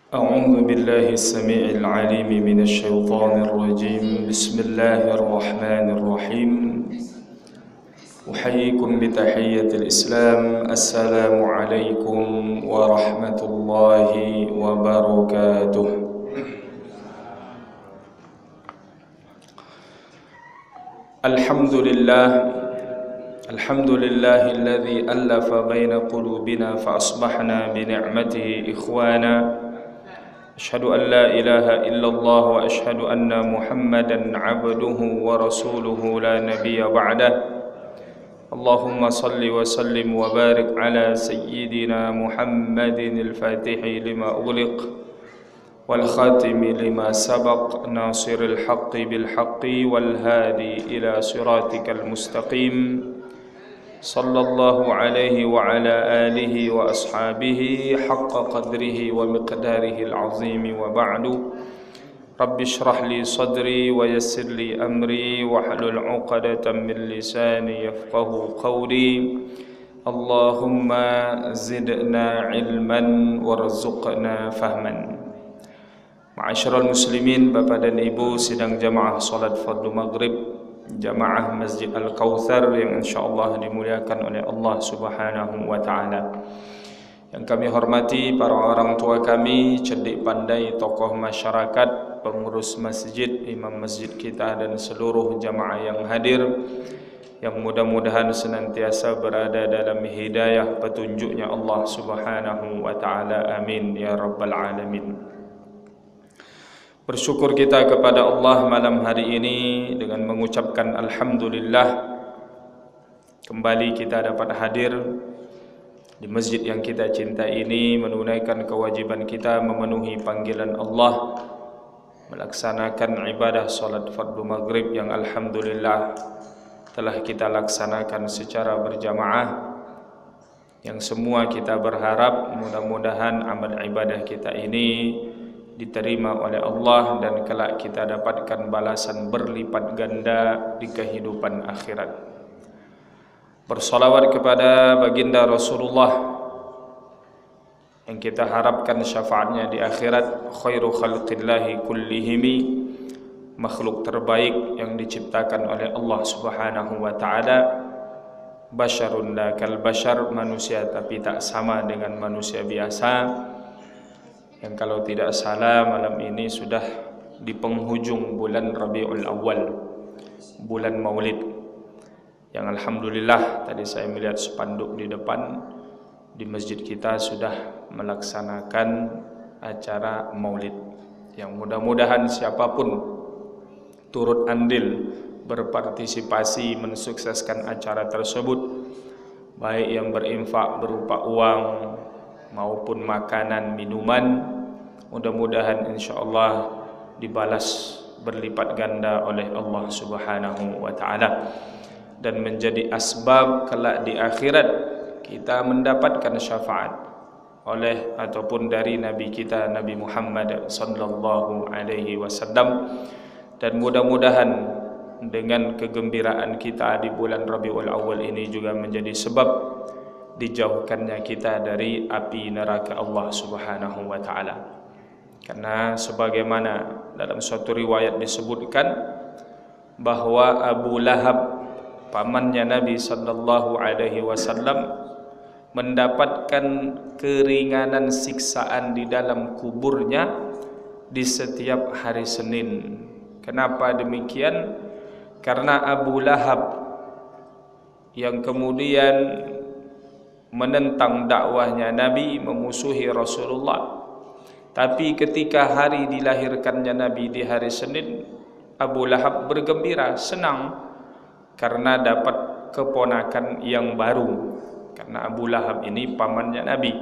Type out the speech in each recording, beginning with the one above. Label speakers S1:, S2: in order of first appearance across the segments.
S1: أعوذ بالله السميع العليم من الشيطان الرجيم. بسم الله الرحمن الرحيم. أحييكم بتحية الإسلام. السلام عليكم ورحمة الله وبركاته. الحمد لله الذي ألف بين قلوبنا فأصبحنا بنعمته إخوانا. أشهد أن لا إله إلا الله وأشهد أن محمدا عبده ورسوله لا نبي بعده. اللهم صل وسلم وبارك على سيدنا محمد الفاتح لما أغلق والخاتم لما سبق ناصر الحق بالحق والهادي إلى صراطك المستقيم. صلى الله عليه وعلى آله وأصحابه حق قدره ومقداره العظيم. وبعد، رب اشرح لي صدري ويسر لي أمري واحلل عقدة من لساني يفقه قولي. اللهم زدنا علما وارزقنا فهما. Ma'asyiral muslimin, Bapak dan Ibu sidang jamaah salat fardhu maghrib jamaah Masjid Al-Kautsar yang insyaallah dimuliakan oleh Allah Subhanahu wa taala. Yang kami hormati para orang tua kami, cerdik pandai, tokoh masyarakat, pengurus masjid, imam masjid kita dan seluruh jamaah yang hadir, yang mudah-mudahan senantiasa berada dalam hidayah petunjuknya Allah Subhanahu wa taala. Amin ya rabbal alamin. Bersyukur kita kepada Allah malam hari ini dengan mengucapkan alhamdulillah, kembali kita dapat hadir di masjid yang kita cintai ini, menunaikan kewajiban kita memenuhi panggilan Allah, melaksanakan ibadah salat fardhu maghrib yang alhamdulillah telah kita laksanakan secara berjamaah, yang semua kita berharap mudah-mudahan amal ibadah kita ini diterima oleh Allah dan kelak kita dapatkan balasan berlipat ganda di kehidupan akhirat. Bersalawat kepada baginda Rasulullah yang kita harapkan syafaatnya di akhirat, khairu khalqillahi kullihimi, makhluk terbaik yang diciptakan oleh Allah Subhanahu wa taala. Basyarun la kal bashar, manusia tapi tak sama dengan manusia biasa. Yang kalau tidak salah malam ini sudah di penghujung bulan Rabiul Awal, bulan Maulid, yang alhamdulillah tadi saya melihat spanduk di depan di masjid kita sudah melaksanakan acara Maulid, yang mudah-mudahan siapapun turut andil berpartisipasi mensukseskan acara tersebut, baik yang berinfak berupa uang maupun makanan, minuman, mudah-mudahan insyaallah dibalas berlipat ganda oleh Allah Subhanahu wa taala dan menjadi asbab kelak di akhirat kita mendapatkan syafaat oleh ataupun dari Nabi kita Nabi Muhammad sallallahu alaihi wasallam. Dan mudah-mudahan dengan kegembiraan kita di bulan Rabiul Awal ini juga menjadi sebab dijauhkannya kita dari api neraka Allah Subhanahu wa taala. Karena sebagaimana dalam suatu riwayat disebutkan bahwa Abu Lahab, pamannya Nabi sallallahu alaihi wasallam, mendapatkan keringanan siksaan di dalam kuburnya di setiap hari Senin. Kenapa demikian? Karena Abu Lahab yang kemudian menentang dakwahnya Nabi, memusuhi Rasulullah. Tapi ketika hari dilahirkannya Nabi di hari Senin, Abu Lahab bergembira, senang karena dapat keponakan yang baru. Karena Abu Lahab ini pamannya Nabi.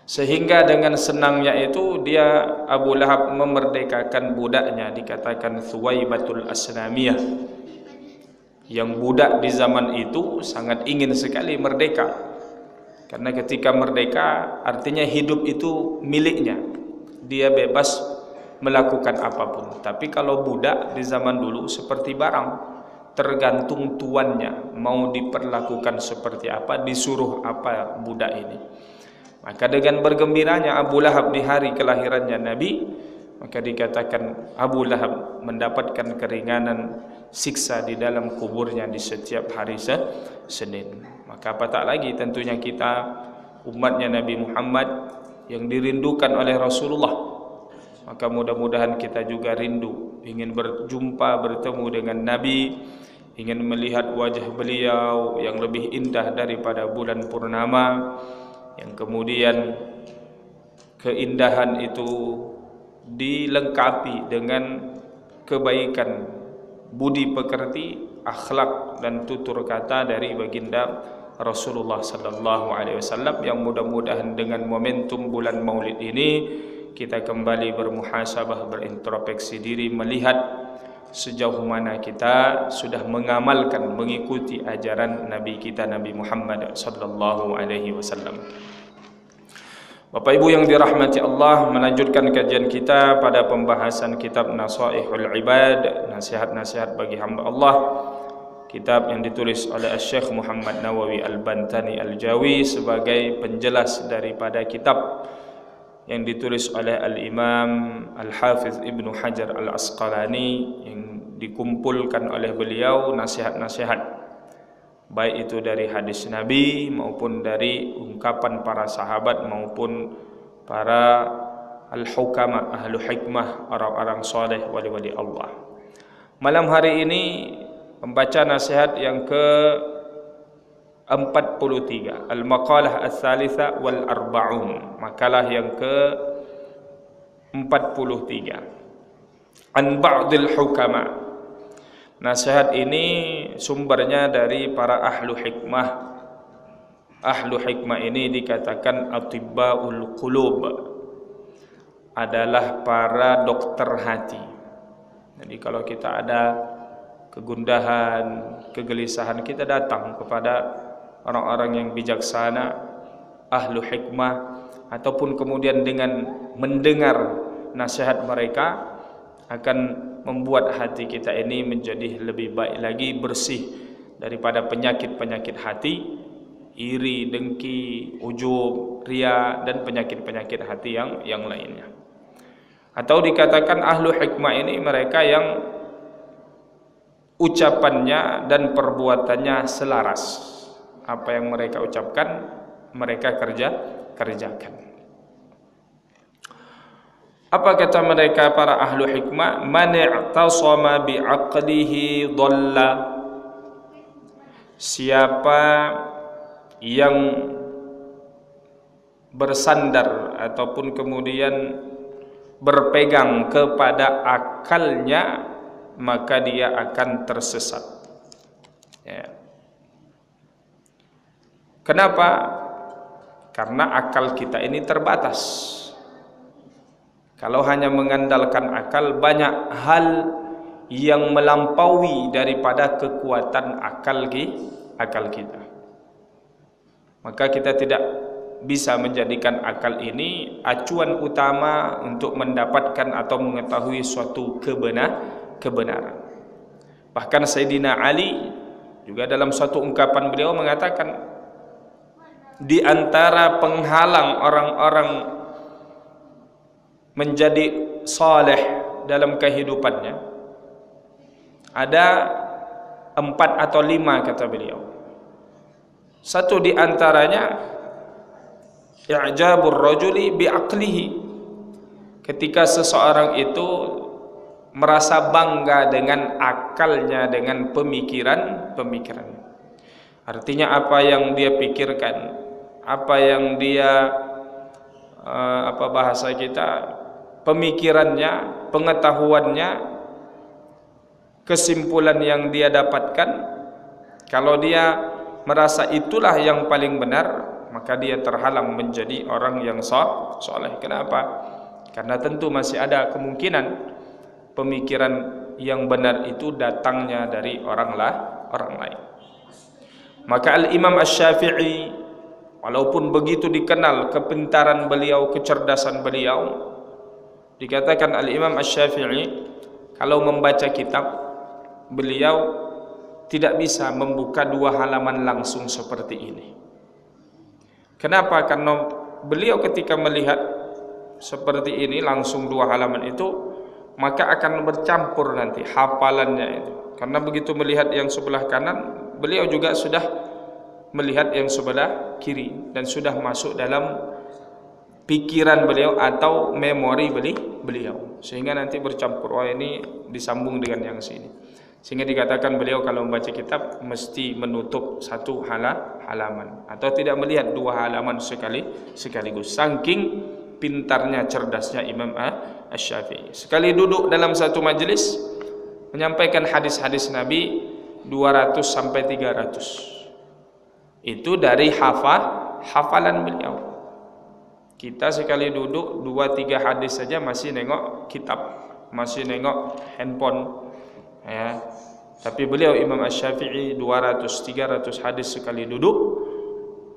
S1: Sehingga dengan senangnya itu dia Abu Lahab memerdekakan budaknya, dikatakan Thuwaibatul Aslamiyah, yang budak di zaman itu sangat ingin sekali merdeka. Karena ketika merdeka artinya hidup itu miliknya, dia bebas melakukan apapun. Tapi kalau budak di zaman dulu seperti barang, tergantung tuannya mau diperlakukan seperti apa, disuruh apa budak ini. Maka dengan bergembiranya Abu Lahab di hari kelahirannya Nabi, maka dikatakan Abu Lahab mendapatkan keringanan siksa di dalam kuburnya di setiap hari Senin. Maka apatah lagi tentunya kita umatnya Nabi Muhammad yang dirindukan oleh Rasulullah. Maka mudah-mudahan kita juga rindu, ingin berjumpa, bertemu dengan Nabi, ingin melihat wajah beliau yang lebih indah daripada bulan purnama, yang kemudian keindahan itu dilengkapi dengan kebaikan, budi pekerti, akhlak dan tutur kata dari baginda Rasulullah sallallahu alaihi wasallam, yang mudah-mudahan dengan momentum bulan Maulid ini kita kembali bermuhasabah, berintrospeksi diri, melihat sejauh mana kita sudah mengamalkan, mengikuti ajaran Nabi kita Nabi Muhammad sallallahu alaihi wasallam. Bapak Ibu yang dirahmati Allah, melanjutkan kajian kita pada pembahasan kitab Nasaihul Ibad, nasihat-nasihat bagi hamba Allah. Kitab yang ditulis oleh Syekh Muhammad Nawawi Al-Bantani Al-Jawi sebagai penjelas daripada kitab yang ditulis oleh Al-Imam Al-Hafiz Ibnu Hajar Al-Asqalani, yang dikumpulkan oleh beliau nasihat-nasihat baik itu dari hadis Nabi maupun dari ungkapan para sahabat maupun para al-hukama, ahlu hikmah, orang-orang soleh, wali-wali Allah. Malam hari ini membaca nasihat yang ke-43, Al-Maqalah Al-Thalitha wal-Arba'un, makalah yang ke-43, An Ba'dil Hukama. Nasihat ini sumbernya dari para ahlu hikmah. Ahlu hikmah ini dikatakan atibbaul qulub, adalah para dokter hati. Jadi kalau kita ada kegundahan, kegelisahan, kita datang kepada orang-orang yang bijaksana, ahlu hikmah, ataupun kemudian dengan mendengar nasihat mereka akan membuat hati kita ini menjadi lebih baik lagi, bersih daripada penyakit-penyakit hati, iri, dengki, ujub, riya, dan penyakit-penyakit hati yang lainnya. Atau dikatakan ahlu hikmah ini mereka yang ucapannya dan perbuatannya selaras. Apa yang mereka ucapkan, mereka kerjakan. Apa kata mereka para ahlu hikmah? Man i'tasama bi'aqlihi dhalla. Siapa yang bersandar ataupun kemudian berpegang kepada akalnya, maka dia akan tersesat. Ya. Kenapa? Karena akal kita ini terbatas. Kalau hanya mengandalkan akal, banyak hal yang melampaui daripada kekuatan akal kita. Maka kita tidak bisa menjadikan akal ini acuan utama untuk mendapatkan atau mengetahui suatu kebenaran. Bahkan Sayyidina Ali juga dalam suatu ungkapan beliau mengatakan, di antara penghalang orang-orang menjadi saleh dalam kehidupannya ada 4 atau 5, kata beliau. Satu di antaranya i'jabur rajuli bi'aqlihi, ketika seseorang itu merasa bangga dengan akalnya, dengan pemikirannya. Artinya apa yang dia pikirkan, apa yang dia bahasa kita, pemikirannya, pengetahuannya, kesimpulan yang dia dapatkan, kalau dia merasa itulah yang paling benar, maka dia terhalang menjadi orang yang soleh. Kenapa? Karena tentu masih ada kemungkinan pemikiran yang benar itu datangnya dari orang lain. Maka Al-Imam Asy-Syafi'i, walaupun begitu dikenal kepintaran beliau, kecerdasan beliau, dikatakan Al-Imam Asy-Syafi'i kalau membaca kitab, beliau tidak bisa membuka 2 halaman langsung seperti ini. Kenapa? Karena beliau ketika melihat seperti ini langsung 2 halaman itu, maka akan bercampur nanti hafalannya itu. Karena begitu melihat yang sebelah kanan, beliau juga sudah melihat yang sebelah kiri dan sudah masuk dalam pikiran beliau atau memori beliau, sehingga nanti bercampur. Oh, ini disambung dengan yang sini, sehingga dikatakan beliau kalau membaca kitab mesti menutup 1 halaman atau tidak melihat 2 halaman sekaligus. Saking pintarnya, cerdasnya Imam Asy-Syafi'i. Sekali duduk dalam satu majelis menyampaikan hadis-hadis Nabi 200 sampai 300. Itu dari hafalan beliau. Kita sekali duduk 2-3 hadis saja masih nengok kitab, masih nengok handphone, ya. Tapi beliau Imam Asy-Syafi'i 200-300 hadis sekali duduk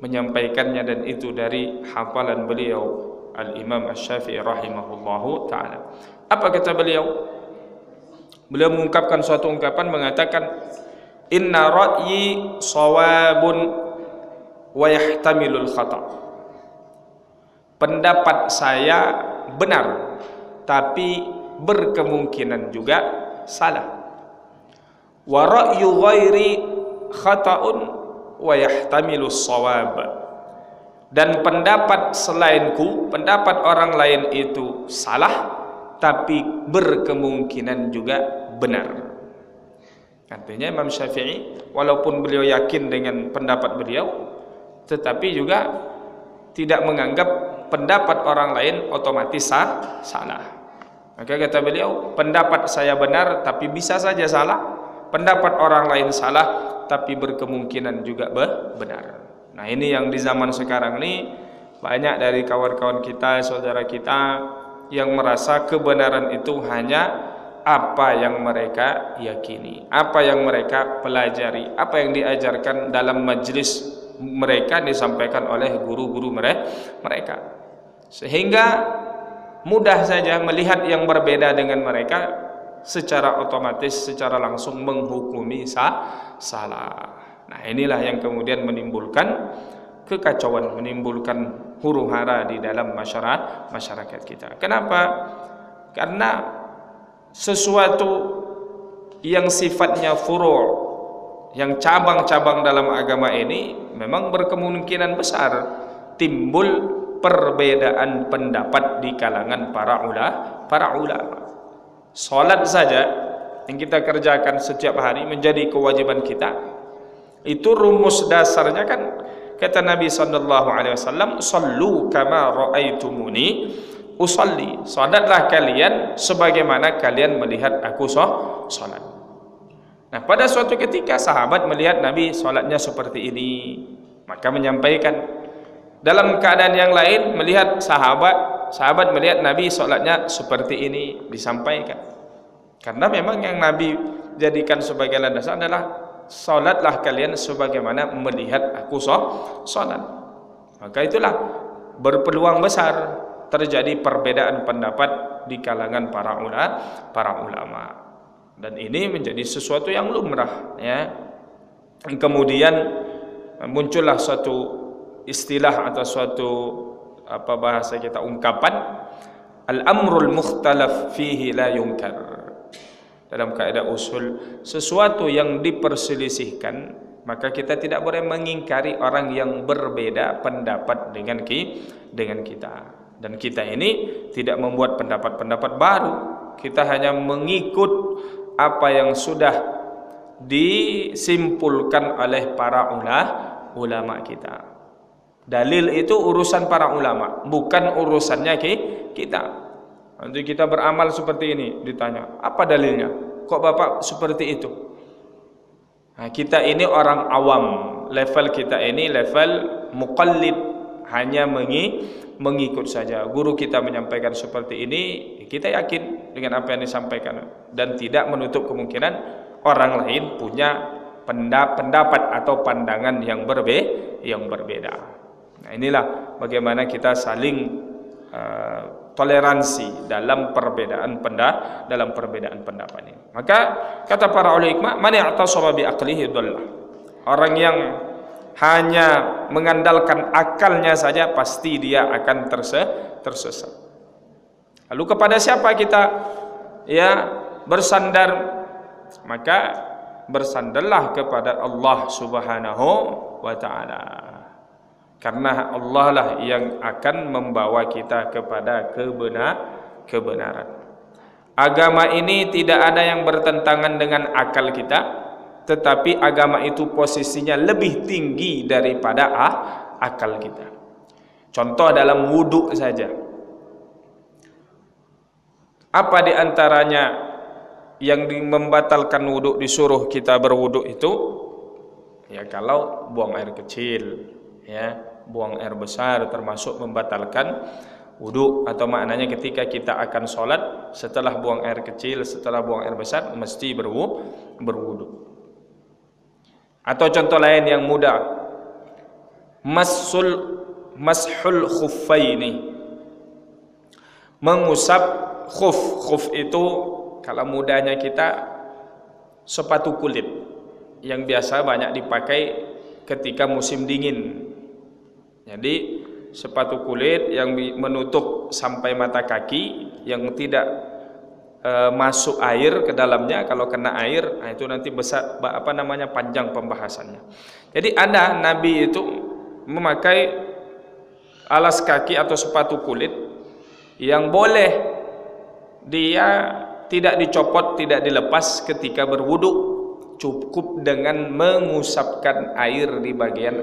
S1: menyampaikannya, dan itu dari hafalan beliau Al-Imam Asy-Syafi'i rahimahullahu ta'ala. Apa kata beliau? Beliau mengungkapkan suatu ungkapan, mengatakan inna ra'yi shawabun wa yahtamilul khata'. Pendapat saya benar tapi berkemungkinan juga salah. Wa ra'yu ghairi khata'un wa yahtamilus shawab. Dan pendapat selainku, pendapat orang lain itu salah tapi berkemungkinan juga benar. Artinya Imam Syafi'i walaupun beliau yakin dengan pendapat beliau, tetapi juga tidak menganggap pendapat orang lain otomatis salah. Maka kata beliau, pendapat saya benar tapi bisa saja salah, pendapat orang lain salah tapi berkemungkinan juga benar. Nah, ini yang di zaman sekarang ini banyak dari kawan-kawan kita, saudara kita yang merasa kebenaran itu hanya apa yang mereka yakini, apa yang mereka pelajari, apa yang diajarkan dalam majlis mereka, disampaikan oleh guru-guru mereka, sehingga mudah saja melihat yang berbeda dengan mereka, secara otomatis, secara langsung menghukumi salah. Nah, inilah yang kemudian menimbulkan kekacauan, menimbulkan huru-hara di dalam masyarakat kita. Kenapa? Karena sesuatu yang sifatnya furu', yang cabang-cabang dalam agama ini memang berkemungkinan besar timbul perbedaan pendapat di kalangan para ulama. Salat saja yang kita kerjakan setiap hari menjadi kewajiban kita, itu rumus dasarnya kan kata Nabi SAW, "Shallu kama ra'aitumuni usalli." Salatlah kalian sebagaimana kalian melihat aku salat. Nah, pada suatu ketika sahabat melihat Nabi salatnya seperti ini, maka menyampaikan. Dalam keadaan yang lain melihat sahabat melihat Nabi salatnya seperti ini, disampaikan. Karena memang yang Nabi jadikan sebagai landasan adalah salatlah kalian sebagaimana melihat aku salat. Maka itulah berpeluang besar terjadi perbedaan pendapat di kalangan para ulama. Dan ini menjadi sesuatu yang lumrah, ya. Kemudian muncullah suatu istilah atau suatu bahasa kita, ungkapan al-amrul mukhtalaf fihi la yunkar. Dalam kaidah usul, sesuatu yang diperselisihkan maka kita tidak boleh mengingkari orang yang berbeda pendapat dengan kita. Dan kita ini tidak membuat pendapat-pendapat baru. Kita hanya mengikut apa yang sudah disimpulkan oleh para ulama kita. Dalil itu urusan para ulama, bukan urusannya kita. Nanti kita beramal seperti ini, ditanya, apa dalilnya? Kok Bapak seperti itu? Nah, kita ini orang awam, level kita ini level muqallid, hanya mengikut saja. Guru kita menyampaikan seperti ini, kita yakin dengan apa yang disampaikan dan tidak menutup kemungkinan orang lain punya pendapat atau pandangan yang berbeda. Nah, inilah bagaimana kita saling toleransi dalam perbedaan pendapat ini. Maka kata para ulama, man i'tasaba bi aqlihi dhallah. Orang yang hanya mengandalkan akalnya saja, pasti dia akan tersesat. Lalu kepada siapa kita bersandar? Maka bersandarlah kepada Allah Subhanahu wa taala. Karena Allah lah yang akan membawa kita kepada kebenaran. Agama ini tidak ada yang bertentangan dengan akal kita, tetapi agama itu posisinya lebih tinggi daripada akal kita. Contoh dalam wudhu saja. Apa di antaranya yang membatalkan wudhu, disuruh kita berwudhu itu? Ya, kalau buang air kecil, buang air besar termasuk membatalkan wudhu. Atau maknanya ketika kita akan sholat, setelah buang air kecil, setelah buang air besar, mesti berwudhu. Atau contoh lain yang mudah, mashul khuffaini, mengusap khuf. Khuf itu kalau mudahnya kita sepatu kulit yang biasa banyak dipakai ketika musim dingin. Jadi sepatu kulit yang menutup sampai mata kaki, yang tidak masuk air ke dalamnya. Kalau kena air, nah itu nanti besar panjang pembahasannya. Jadi ada Nabi itu memakai alas kaki atau sepatu kulit yang boleh dia tidak dicopot, tidak dilepas ketika berwudu, cukup dengan mengusapkan air di bagian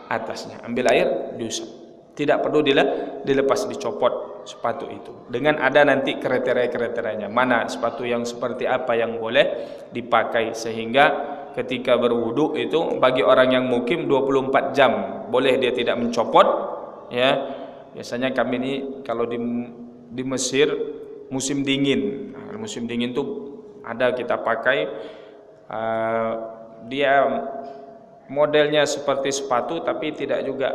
S1: atasnya. Ambil air, diusap, tidak perlu dilepas, dicopot sepatu itu. Dengan ada nanti kriteria-kriterianya, mana sepatu yang seperti apa yang boleh dipakai, sehingga ketika berwudu itu bagi orang yang mukim 24 jam boleh dia tidak mencopot. Biasanya kami ini kalau di Mesir musim dingin. Nah, musim dingin tuh ada kita pakai dia modelnya seperti sepatu tapi tidak juga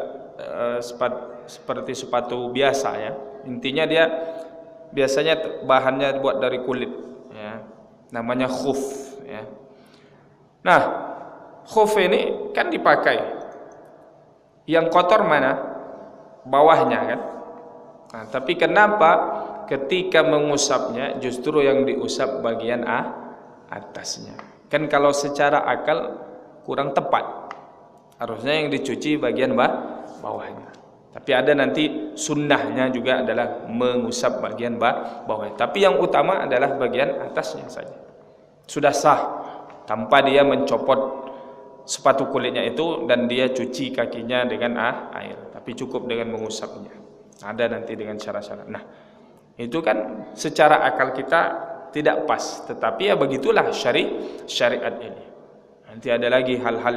S1: seperti sepatu biasa ya. Intinya dia biasanya bahannya buat dari kulit ya. Namanya khuf ya. Nah, khuf ini kan dipakai. Yang kotor mana? Bawahnya kan. Nah, tapi kenapa ketika mengusapnya justru yang diusap bagian atasnya? Kan kalau secara akal kurang tepat. Harusnya yang dicuci bagian bawahnya. Tapi ada nanti sunnahnya juga adalah mengusap bagian bawah. Tapi yang utama adalah bagian atasnya saja. Sudah sah tanpa dia mencopot sepatu kulitnya itu dan dia cuci kakinya dengan air. Tapi cukup dengan mengusapnya. Ada nanti dengan syarat-syarat. Nah, itu kan secara akal kita tidak pas. Tetapi ya begitulah syariat ini. Nanti ada lagi hal-hal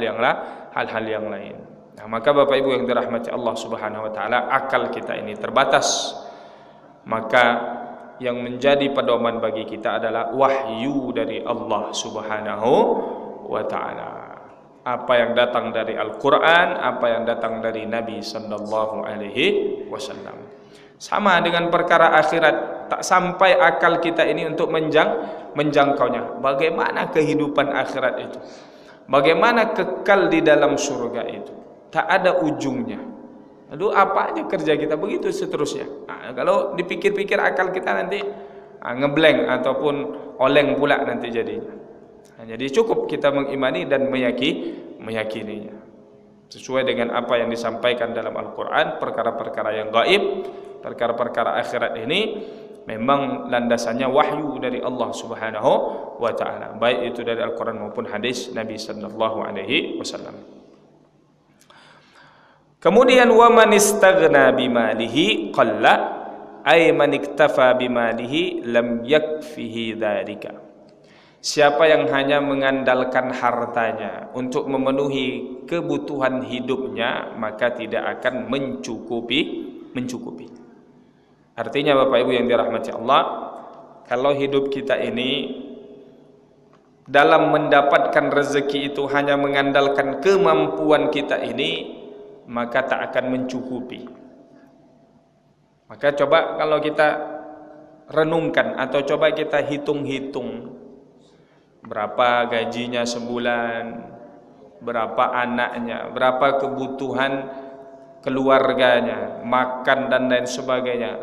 S1: yang lain. Nah, maka Bapak Ibu yang dirahmati Allah Subhanahu wa taala, akal kita ini terbatas. Maka yang menjadi pedoman bagi kita adalah wahyu dari Allah Subhanahu wa taala. Apa yang datang dari Al-Qur'an, apa yang datang dari Nabi sallallahu alaihi wasallam. Sama dengan perkara akhirat, tak sampai akal kita ini untuk menjangkaunya. Bagaimana kehidupan akhirat itu? Bagaimana kekal di dalam surga itu? Tak ada ujungnya. Lalu apa aja kerja kita, begitu seterusnya. Nah, kalau dipikir-pikir akal kita nanti ngeblank ataupun oleng pula nanti jadinya. Nah, jadi cukup kita mengimani dan meyakininya sesuai dengan apa yang disampaikan dalam Al-Quran. Perkara-perkara yang gaib, perkara-perkara akhirat ini memang landasannya wahyu dari Allah Subhanahu wa taala, baik itu dari Al-Quran maupun hadis Nabi sallallahu alaihi wasallam. Kemudian wa man istaghna bimalihi qalla ay man iktafa bimalihi lam yakfihi dzalika. Siapa yang hanya mengandalkan hartanya untuk memenuhi kebutuhan hidupnya, maka tidak akan mencukupi. Artinya Bapak Ibu yang dirahmati Allah, kalau hidup kita ini dalam mendapatkan rezeki itu hanya mengandalkan kemampuan kita ini, maka tak akan mencukupi. Maka coba kalau kita renungkan atau coba kita hitung-hitung berapa gajinya sebulan, berapa anaknya, berapa kebutuhan keluarganya, makan dan lain sebagainya.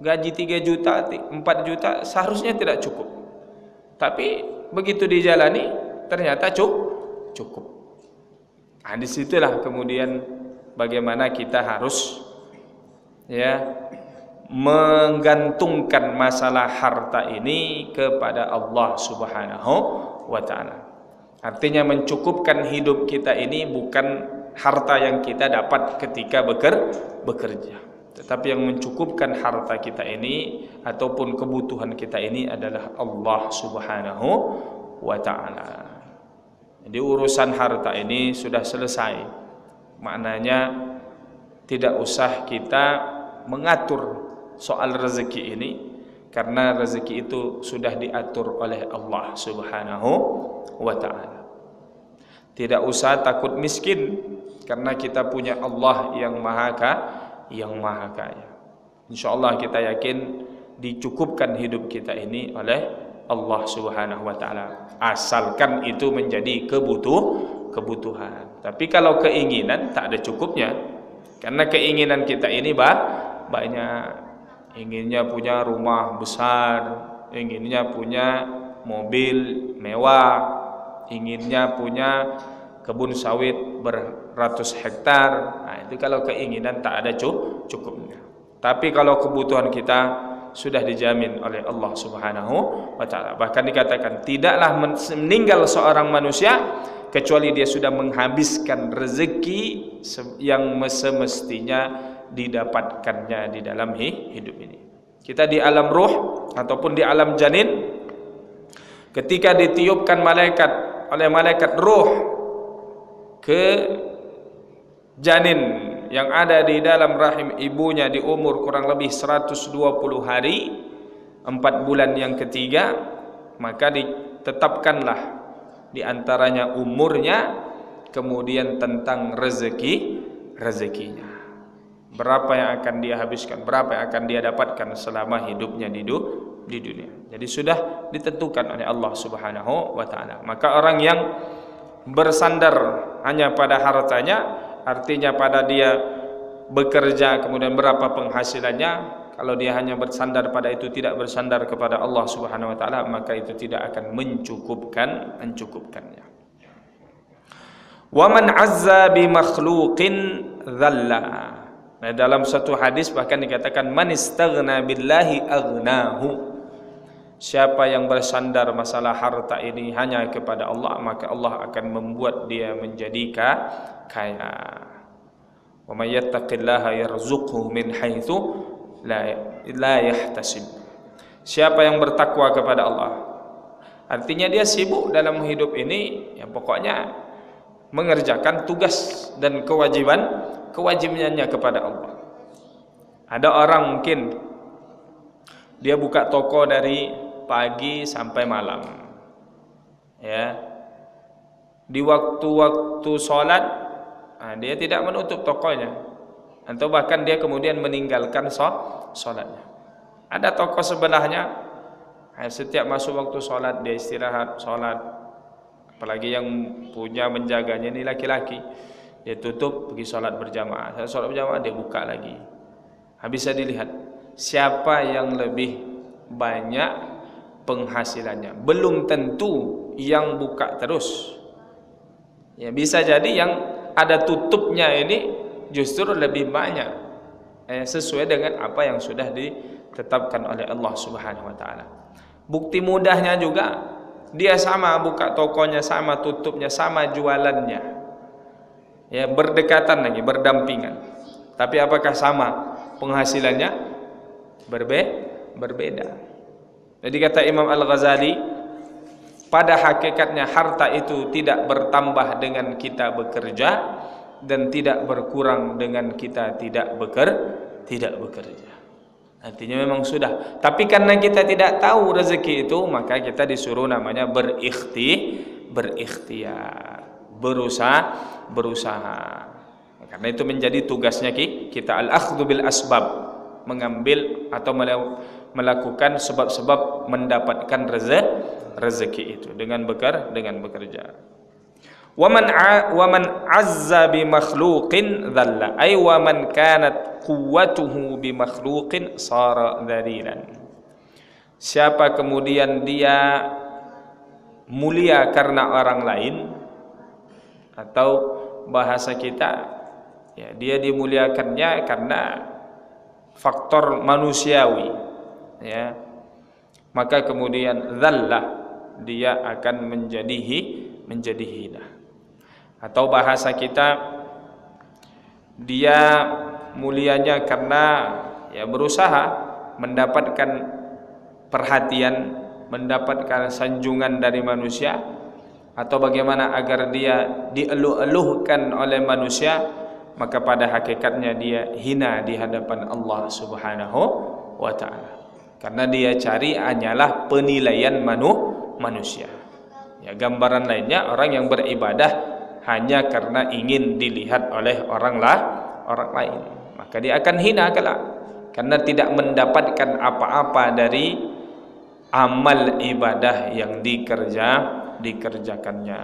S1: Gaji 3 juta, 4 juta seharusnya tidak cukup. Tapi begitu dijalani ternyata cukup. Nah, disitulah kemudian bagaimana kita harus menggantungkan masalah harta ini kepada Allah Subhanahu wa ta'ala. Artinya mencukupkan hidup kita ini bukan harta yang kita dapat ketika bekerja, tetapi yang mencukupkan harta kita ini ataupun kebutuhan kita ini adalah Allah Subhanahu wa ta'ala. Jadi urusan harta ini sudah selesai. Maknanya tidak usah kita mengatur soal rezeki ini, karena rezeki itu sudah diatur oleh Allah Subhanahu wa ta'ala. Tidak usah takut miskin, karena kita punya Allah yang maha kaya. InsyaAllah kita yakin dicukupkan hidup kita ini oleh Allah Subhanahu wa ta'ala, asalkan itu menjadi kebutuhan. Tapi kalau keinginan tak ada cukupnya, karena keinginan kita ini banyak. Inginnya punya rumah besar, inginnya punya mobil mewah, inginnya punya kebun sawit beratus hektar. Nah, itu kalau keinginan tak ada cukupnya. Tapi kalau kebutuhan kita sudah dijamin oleh Allah Subhanahu wa ta'ala. Bahkan dikatakan tidaklah meninggal seorang manusia kecuali dia sudah menghabiskan rezeki yang semestinya didapatkannya di dalam hidup ini. Kita di alam ruh ataupun di alam janin, ketika ditiupkan oleh malaikat ruh ke janin yang ada di dalam rahim ibunya di umur kurang lebih 120 hari, 4 bulan yang ketiga, maka ditetapkanlah di antaranya umurnya, kemudian tentang rezekinya. Berapa yang akan dia habiskan, berapa yang akan dia dapatkan selama hidupnya di dunia. Jadi sudah ditentukan oleh Allah Subhanahu wa ta'ala. Maka orang yang bersandar hanya pada hartanya, artinya pada dia bekerja kemudian berapa penghasilannya, kalau dia hanya bersandar pada itu, tidak bersandar kepada Allah Subhanahu wa ta'ala, maka itu tidak akan mencukupkannya. Wa man 'azza bi makhluqin dhalla. Nah, dalam satu hadis bahkan dikatakan man istaghna billahi aghnahu. Siapa yang bersandar masalah harta ini hanya kepada Allah, maka Allah akan membuat dia menjadi kaya. Wa may yattaqillaha yarzuqhu min haitsu la yahtasib. Siapa yang bertakwa kepada Allah, artinya dia sibuk dalam hidup ini, yang pokoknya mengerjakan tugas dan kewajibannya kepada Allah. Ada orang mungkin dia buka toko dari pagi sampai malam, ya. Di waktu-waktu sholat, dia tidak menutup tokonya, atau bahkan dia kemudian meninggalkan sholatnya. Ada toko sebelahnya, setiap masuk waktu sholat dia istirahat sholat. Apalagi yang punya menjaganya ini laki-laki, dia tutup pergi sholat berjamaah. Sholat berjamaah dia buka lagi. Bisa dilihat siapa yang lebih banyak penghasilannya. Belum tentu yang buka terus. Ya, bisa jadi yang ada tutupnya ini justru lebih banyak, sesuai dengan apa yang sudah ditetapkan oleh Allah Subhanahu wa ta'ala. Bukti mudahnya juga, dia sama buka tokonya, sama tutupnya, sama jualannya, ya, berdekatan lagi, berdampingan. Tapi apakah sama penghasilannya? Berbeda. Jadi kata Imam Al-Ghazali, pada hakikatnya harta itu tidak bertambah dengan kita bekerja dan tidak berkurang dengan kita tidak bekerja. Artinya memang sudah. Tapi karena kita tidak tahu rezeki itu, maka kita disuruh namanya berikhtiar, berusaha. Karena itu menjadi tugasnya kita al-akhdhu bil asbab, mengambil atau melakukan sebab-sebab mendapatkan rezeki itu dengan bekerja. Wa man azza bi makhluqin dhalla, ay wa man kanat quwwatuhu bi makhluqin sara dhalilan. Siapa kemudian dia mulia karena orang lain, atau bahasa kita ya, dia dimuliakannya karena faktor manusiawi ya, maka kemudian dhalla, dia akan menjadi hina. Atau bahasa kita, dia mulianya karena ya berusaha mendapatkan perhatian, mendapatkan sanjungan dari manusia, atau bagaimana agar dia dieluh-eluhkan oleh manusia, maka pada hakikatnya dia hina di hadapan Allah Subhanahu wa ta'ala, karena dia cari hanyalah penilaian manusia. Ya, gambaran lainnya, orang yang beribadah hanya karena ingin dilihat oleh orang lain, maka dia akan hina kelak, karena tidak mendapatkan apa-apa dari amal ibadah yang dikerjakannya.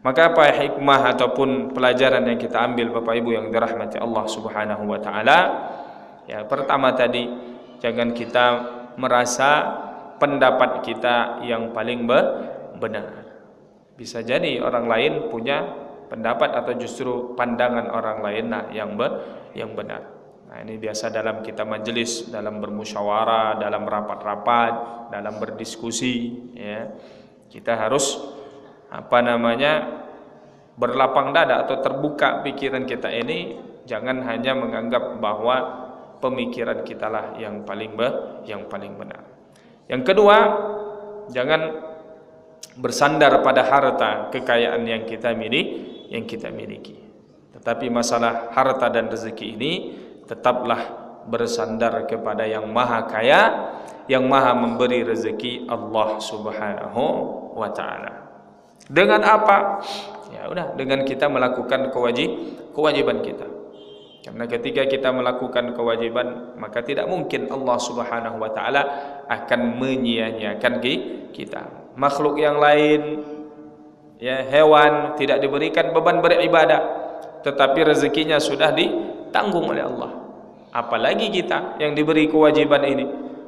S1: Maka apa hikmah ataupun pelajaran yang kita ambil Bapak Ibu yang dirahmati Allah Subhanahu wa taala? Ya, pertama tadi, jangan kita merasa pendapat kita yang paling benar. Bisa jadi orang lain punya pendapat atau justru pandangan orang lain yang benar. Nah, ini biasa dalam kita majelis, dalam bermusyawarah, dalam rapat-rapat, dalam berdiskusi ya. Kita harus berlapang dada atau terbuka pikiran kita ini, jangan hanya menganggap bahwa pemikiran kita lah yang paling benar. Yang kedua, jangan bersandar pada harta kekayaan yang kita miliki. Tetapi masalah harta dan rezeki ini tetaplah bersandar kepada yang maha kaya, yang maha memberi rezeki, Allah Subhanahu wa ta'ala. Dengan apa? Ya udah, dengan kita melakukan kewajiban kita. Karena ketika kita melakukan kewajiban, maka tidak mungkin Allah Subhanahu wa ta'ala akan menyia-nyiakan kita. Makhluk yang lain ya, hewan, tidak diberikan beban beribadah, tetapi rezekinya sudah ditanggung oleh Allah. Apalagi kita yang diberi kewajiban ini,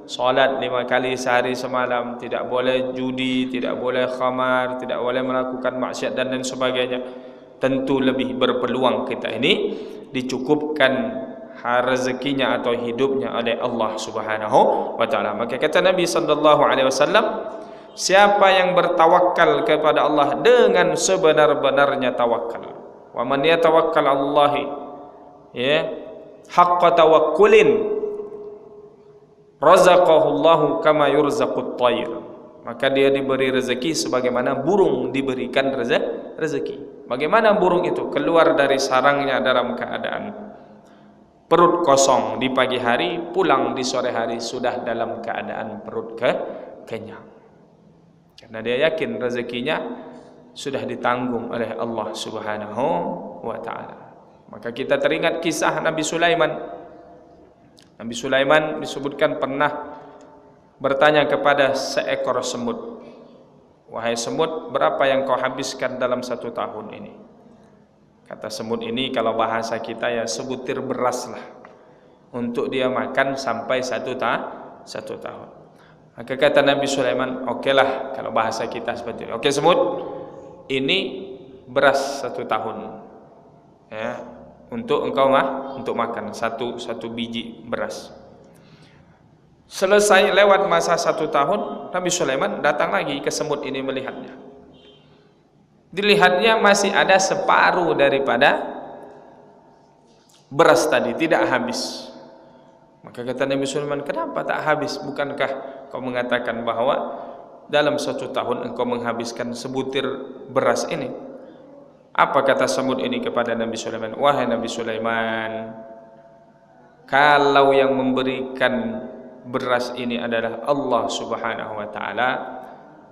S1: salat 5 kali sehari semalam, tidak boleh judi, tidak boleh khamar, tidak boleh melakukan maksiat dan lain sebagainya. Tentu lebih berpeluang kita ini dicukupkan rezekinya atau hidupnya oleh Allah Subhanahu wa ta'ala. Maka kata Nabi sallallahu alaihi wasallam, siapa yang bertawakal kepada Allah dengan sebenar-benarnya tawakal, wa man yatawakkal 'alallahi ya haqqa tawakkulin razaqahu Allahu kama yurzaqut tayr, maka dia diberi rezeki sebagaimana burung diberikan rezeki. Bagaimana burung itu keluar dari sarangnya dalam keadaan perut kosong di pagi hari, pulang di sore hari sudah dalam keadaan perut kenyang. Karena dia yakin rezekinya sudah ditanggung oleh Allah Subhanahu wa ta'ala. Maka kita teringat kisah Nabi Sulaiman. Nabi Sulaiman disebutkan pernah bertanya kepada seekor semut, wahai semut, berapa yang kau habiskan dalam 1 tahun ini? Kata semut ini, kalau bahasa kita ya sebutir beras lah, untuk dia makan sampai 1 tahun. Maka kata Nabi Sulaiman, oke lah kalau bahasa kita seperti itu. Oke semut, ini beras 1 tahun ya, untuk engkau untuk makan satu biji beras. Selesai lewat masa 1 tahun, Nabi Sulaiman datang lagi ke semut ini melihatnya. Dilihatnya masih ada separuh daripada beras tadi, tidak habis. Maka kata Nabi Sulaiman, kenapa tak habis? Bukankah kau mengatakan bahwa dalam 1 tahun engkau menghabiskan sebutir beras ini? Apa kata semut ini kepada Nabi Sulaiman? Wahai Nabi Sulaiman, kalau yang memberikan beras ini adalah Allah Subhanahu wa ta'ala,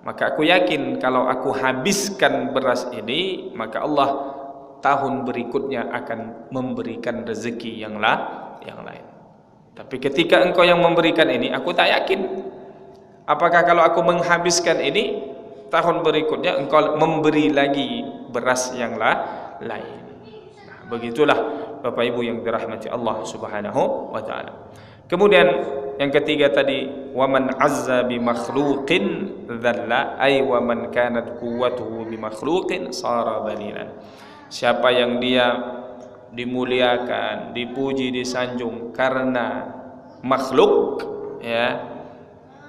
S1: maka aku yakin kalau aku habiskan beras ini, maka Allah tahun berikutnya akan memberikan rezeki yang lain. Tapi ketika engkau yang memberikan ini, aku tak yakin. Apakah kalau aku menghabiskan ini, tahun berikutnya engkau memberi lagi beras yang lain. Nah, begitulah Bapak Ibu yang dirahmati Allah Subhanahu wa taala. Kemudian yang ketiga tadi, wa man azza bi makhluqin dzalla, ay wa man kanat quwwatuhu bi makhluqin sara dhalilan. Siapa yang dia dimuliakan, dipuji, disanjung karena makhluk, ya,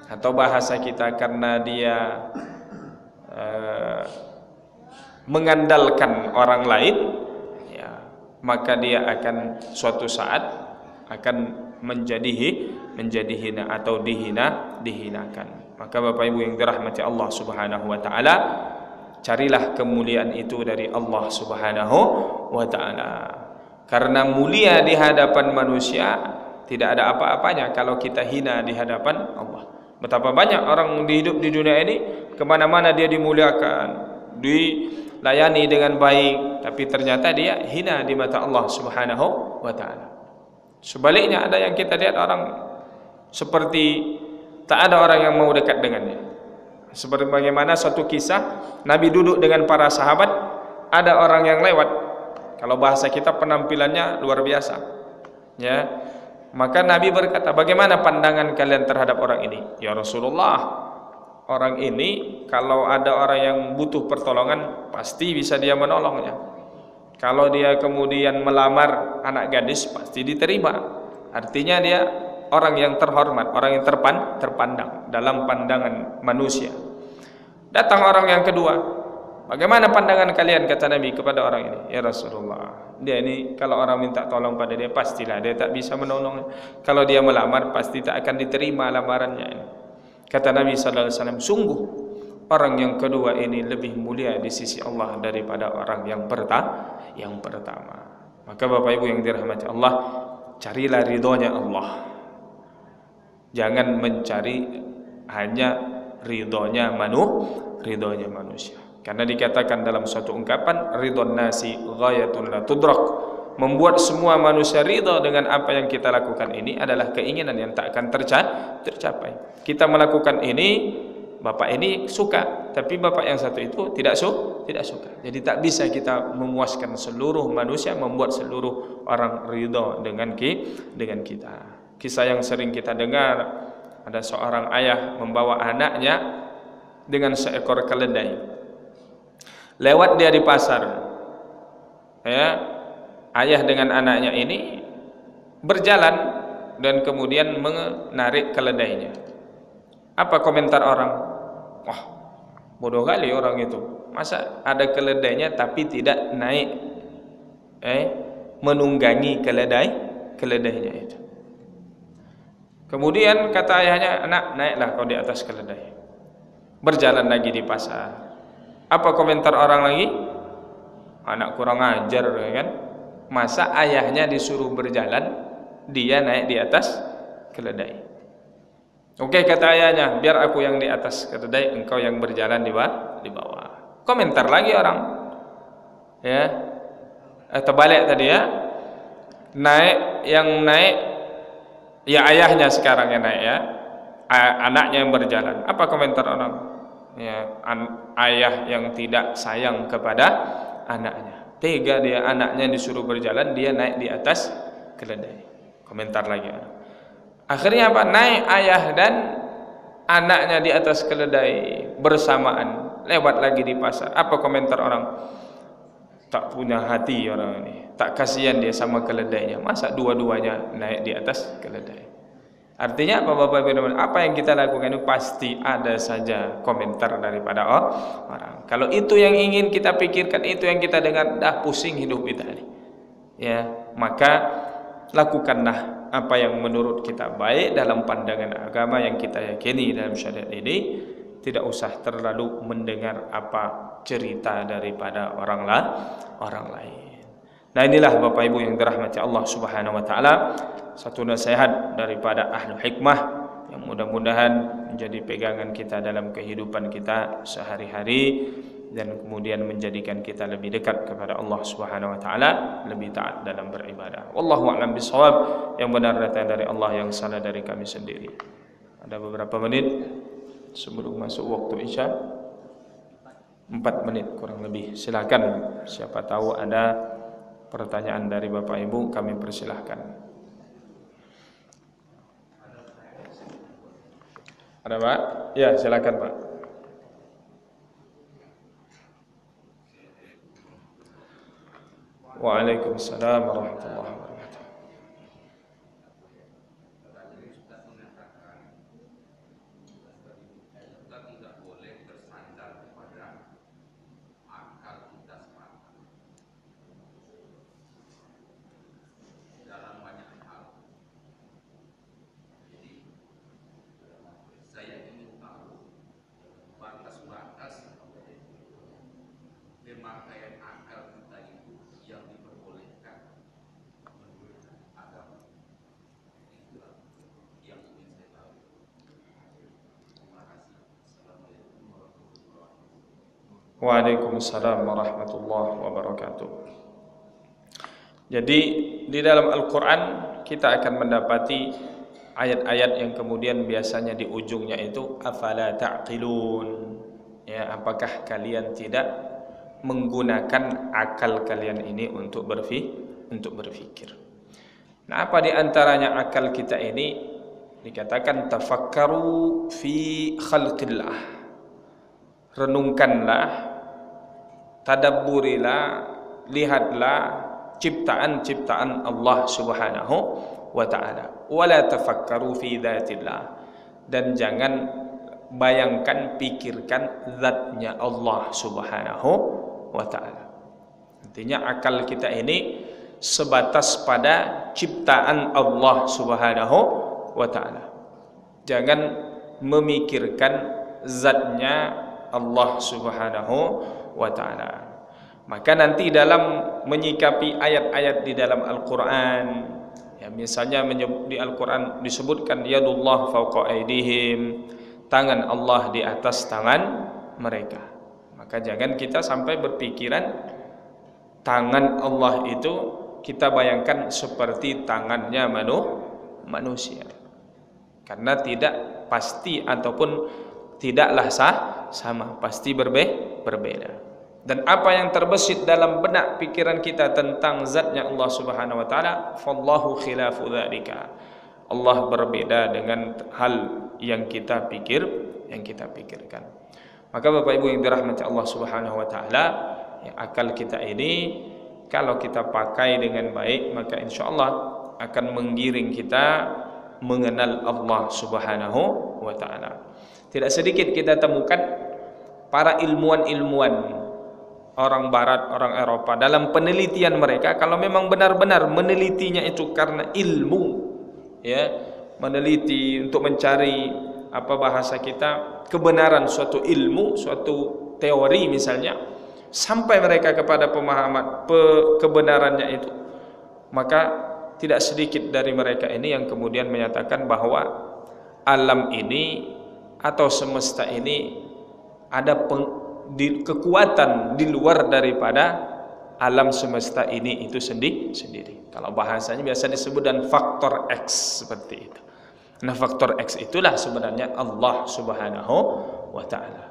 S1: atau bahasa kita karena dia mengandalkan orang lain, ya, maka dia akan suatu saat akan menjadi hina atau dihinakan. Maka Bapak Ibu yang dirahmati Allah Subhanahu wa taala, carilah kemuliaan itu dari Allah Subhanahu wa taala. Karena mulia di hadapan manusia tidak ada apa-apanya kalau kita hina di hadapan Allah. Betapa banyak orang hidup di dunia ini, kemana-mana dia dimuliakan, dilayani dengan baik, tapi ternyata dia hina di mata Allah Subhanahu wa taala. Sebaliknya ada yang kita lihat orang seperti tak ada orang yang mau dekat dengannya. Seperti bagaimana suatu kisah Nabi duduk dengan para sahabat, ada orang yang lewat. Kalau bahasa kita penampilannya luar biasa, ya. Maka Nabi berkata, bagaimana pandangan kalian terhadap orang ini? Ya Rasulullah, orang ini kalau ada orang yang butuh pertolongan pasti bisa dia menolongnya. Kalau dia kemudian melamar anak gadis pasti diterima. Artinya dia orang yang terhormat, orang yang terpandang dalam pandangan manusia. Datang orang yang kedua, bagaimana pandangan kalian, kata Nabi kepada orang ini? Ya Rasulullah, dia ini kalau orang minta tolong pada dia pastilah dia tak bisa menolong. Kalau dia melamar pasti tak akan diterima lamarannya. Kata Nabi sallallahu alaihi wasallam, sungguh orang yang kedua ini lebih mulia di sisi Allah daripada orang yang pertama. Maka Bapak Ibu yang dirahmati Allah, carilah ridhonya Allah. Jangan mencari hanya ridhonya manusia. Karena dikatakan dalam suatu ungkapan, ridhon nasi ghayatun la tudrak. Membuat semua manusia ridha dengan apa yang kita lakukan ini adalah keinginan yang tak akan tercapai. Kita melakukan ini, bapak ini suka, tapi bapak yang satu itu tidak suka. Jadi tak bisa kita memuaskan seluruh manusia, membuat seluruh orang ridha dengan kita. Kisah yang sering kita dengar, ada seorang ayah membawa anaknya dengan seekor keledai. Lewat dia di pasar, ya, ayah dengan anaknya ini berjalan dan kemudian menarik keledainya. Apa komentar orang? Wah, bodoh kali orang itu. Masa ada keledainya tapi tidak naik, menunggangi keledainya itu. Kemudian kata ayahnya, anak, naiklah kau di atas keledai. Berjalan lagi di pasar. Apa komentar orang lagi? Anak kurang ajar, kan? Masa ayahnya disuruh berjalan, dia naik di atas keledai. Oke, kata ayahnya, biar aku yang di atas keledai, engkau yang berjalan di bawah. Komentar lagi orang, ya, terbalik tadi, ya. Yang naik, ya ayahnya sekarang yang naik, ya. Anaknya yang berjalan. Apa komentar orang? Ya, ayah yang tidak sayang kepada anaknya. Tega dia, anaknya disuruh berjalan, dia naik di atas keledai. Komentar lagi. Akhirnya apa? Naik ayah dan anaknya di atas keledai bersamaan, lewat lagi di pasar. Apa komentar orang? Tak punya hati orang ini. Tak kasihan dia sama keledainya. Masa dua-duanya naik di atas keledai? Artinya apa Bapak Ibu? Apa yang kita lakukan itu pasti ada saja komentar daripada orang. Kalau itu yang ingin kita pikirkan, itu yang kita dengar, dah pusing hidup kita ini. Ya, maka lakukanlah apa yang menurut kita baik dalam pandangan agama yang kita yakini dalam syariat ini. Tidak usah terlalu mendengar apa cerita daripada orang lain. Nah, inilah Bapak Ibu yang dirahmati Allah Subhanahu wa taala, satu nasihat daripada ahlu hikmah yang mudah-mudahan menjadi pegangan kita dalam kehidupan kita sehari-hari dan kemudian menjadikan kita lebih dekat kepada Allah Subhanahu wa taala, lebih taat dalam beribadah. Wallahu a'lam bishawab. Yang benar datang dari Allah, yang salah dari kami sendiri. Ada beberapa menit sebelum masuk waktu Isya. 4 menit kurang lebih. Silakan, siapa tahu ada pertanyaan dari Bapak Ibu, kami persilahkan. Ada Pak? Ya, silakan Pak. Waalaikumsalam warahmatullahi wabarakatuh. Waalaikumsalam warahmatullahi wabarakatuh. Jadi di dalam Al-Quran kita akan mendapati ayat-ayat yang kemudian biasanya di ujungnya itu afala ta'qilun, ya, apakah kalian tidak menggunakan akal kalian ini untuk berpikir. Nah, apa di antaranya akal kita ini? Dikatakan tafakkaru fi khalqillah, renungkanlah, tadabburilah, lihatlah ciptaan-ciptaan Allah Subhanahu wa ta'ala. Wala tafakkaru fi dzatillah, dan jangan bayangkan, pikirkan zatnya Allah Subhanahu wa ta'ala. Artinya akal kita ini sebatas pada ciptaan Allah Subhanahu wa ta'ala. Jangan memikirkan zatnya Allah Subhanahu wa ta'ala. Maka nanti dalam menyikapi ayat-ayat di dalam Al-Quran, ya, misalnya di Al-Quran disebutkan yadullah fawqa aydihim, tangan Allah di atas tangan mereka. Maka jangan kita sampai berpikiran tangan Allah itu kita bayangkan seperti tangannya manusia, karena tidak pasti ataupun tidaklah sama, pasti berbeda. Dan apa yang terbesit dalam benak pikiran kita tentang zatnya Allah Subhanahu wa ta'ala, fallahu khilafu dzalika, Allah berbeda dengan hal yang kita pikirkan. Maka Bapak Ibu yang dirahmati Allah Subhanahu wa ta'ala, ya, akal kita ini kalau kita pakai dengan baik, maka insya Allah akan menggiring kita mengenal Allah Subhanahu wa ta'ala. Tidak sedikit kita temukan para ilmuwan orang Barat, orang Eropa, dalam penelitian mereka, kalau memang benar-benar menelitinya itu karena ilmu, ya, meneliti untuk mencari apa bahasa kita, kebenaran suatu ilmu, suatu teori misalnya, sampai mereka kepada pemahaman kebenarannya itu, maka tidak sedikit dari mereka ini yang kemudian menyatakan bahwa alam ini atau semesta ini ada kekuatan di luar daripada alam semesta ini itu sendiri. Kalau bahasanya biasa disebut dan faktor X, seperti itu. Nah, faktor X itulah sebenarnya Allah Subhanahu wa ta'ala.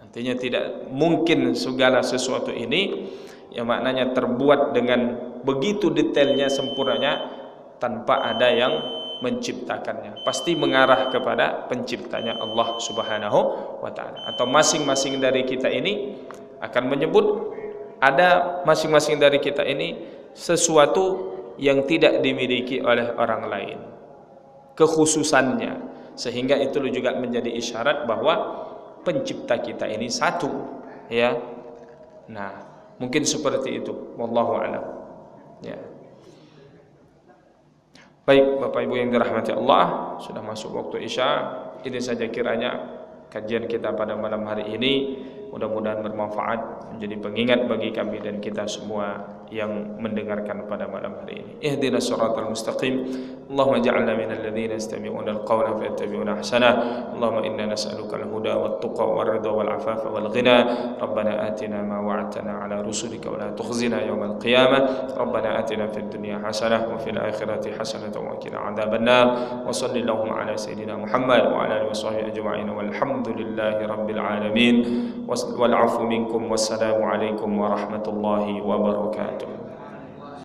S1: Artinya tidak mungkin segala sesuatu ini yang maknanya terbuat dengan begitu detailnya, sempurnanya, tanpa ada yang menciptakannya. Pasti mengarah kepada penciptanya Allah Subhanahu wa ta'ala. Atau masing-masing dari kita ini akan menyebut ada masing-masing dari kita ini sesuatu yang tidak dimiliki oleh orang lain, kekhususannya, sehingga itu juga menjadi isyarat bahwa pencipta kita ini satu, ya. Nah, mungkin seperti itu, wallahu a'lam, ya. Baik Bapak Ibu yang dirahmati Allah, sudah masuk waktu Isya. Ini saja kiranya kajian kita pada malam hari ini, mudah-mudahan bermanfaat, menjadi pengingat bagi kami dan kita semua yang mendengarkan pada malam hari ini. Ihdinas siratal mustaqim. اللهم اجعلنا من الذين يستمعون القول فيتبعون أحسنه. اللهم إنا نسألك الهدى والتقى والرضا والعفاف والغنى. ربنا آتنا ما وعدتنا على رسلك ولا تخزنا يوم القيامة. ربنا آتنا في الدنيا حسنة وفي الآخرة حسنة وقنا عذاب النار. وصل اللهم على سيدنا محمد وعلى آله وصحبه أجمعين والحمد لله رب العالمين. والعفو منكم والسلام عليكم ورحمة الله وبركاته.